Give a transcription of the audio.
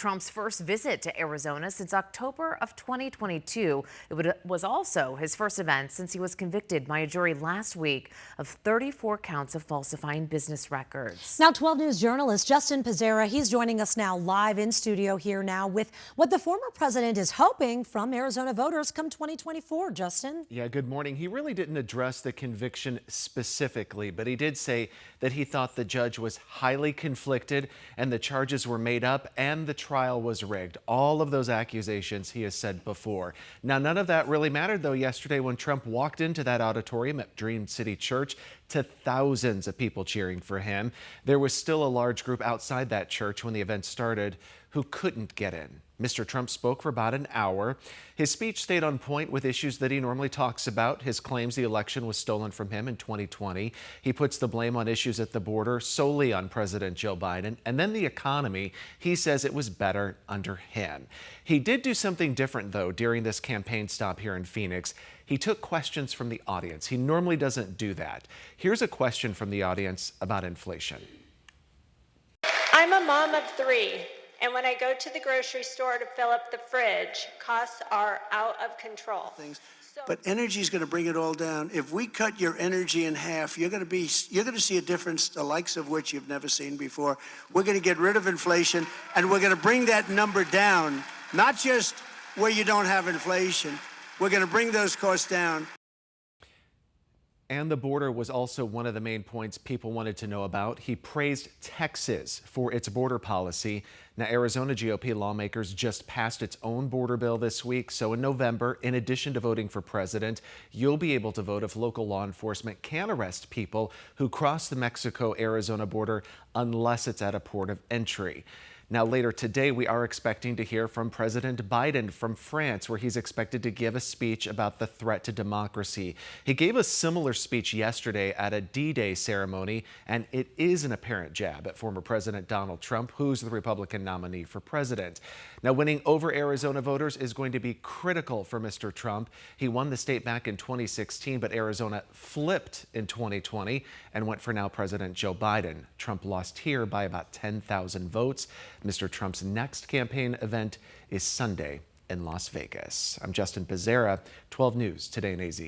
Trump's first visit to Arizona since October of 2022. Was also his first event since he was convicted by a jury last week of 34 counts of falsifying business records. Now, 12 News journalist Justin Pizzera, he's joining us now live in studio here now with what the former president is hoping from Arizona voters come 2024. Justin? Yeah, good morning. He really didn't address the conviction specifically, but he did say that he thought the judge was highly conflicted and the charges were made up and the trial was rigged. All of those accusations he has said before. Now, none of that really mattered, though, yesterday when Trump walked into that auditorium at Dream City Church to thousands of people cheering for him. There was still a large group outside that church when the event started who couldn't get in. Mr. Trump spoke for about an hour. His speech stayed on point with issues that he normally talks about. His claims the election was stolen from him in 2020. He puts the blame on issues at the border solely on President Joe Biden. And then the economy, he says it was better under him. He did do something different, though, during this campaign stop here in Phoenix. He took questions from the audience. He normally doesn't do that. Here's a question from the audience about inflation. I'm a mom of 3. And when I go to the grocery store to fill up the fridge, costs are out of control. But energy is going to bring it all down. If we cut your energy in half, you're going to see a difference the likes of which you've never seen before. We're going to get rid of inflation, and we're going to bring that number down, not just where you don't have inflation. We're going to bring those costs down. And the border was also one of the main points people wanted to know about. He praised Texas for its border policy. Now, Arizona GOP lawmakers just passed its own border bill this week. So in November, in addition to voting for president, you'll be able to vote if local law enforcement can arrest people who cross the Mexico-Arizona border unless it's at a port of entry. Now, later today, we are expecting to hear from President Biden from France, where he's expected to give a speech about the threat to democracy. He gave a similar speech yesterday at a D-Day ceremony, and it is an apparent jab at former President Donald Trump, who's the Republican nominee for president. Now, winning over Arizona voters is going to be critical for Mr. Trump. He won the state back in 2016, but Arizona flipped in 2020 and went for now President Joe Biden. Trump lost here by about 10,000 votes. Mr. Trump's next campaign event is Sunday in Las Vegas. I'm Justin Pizzera, 12 News Today in AZ.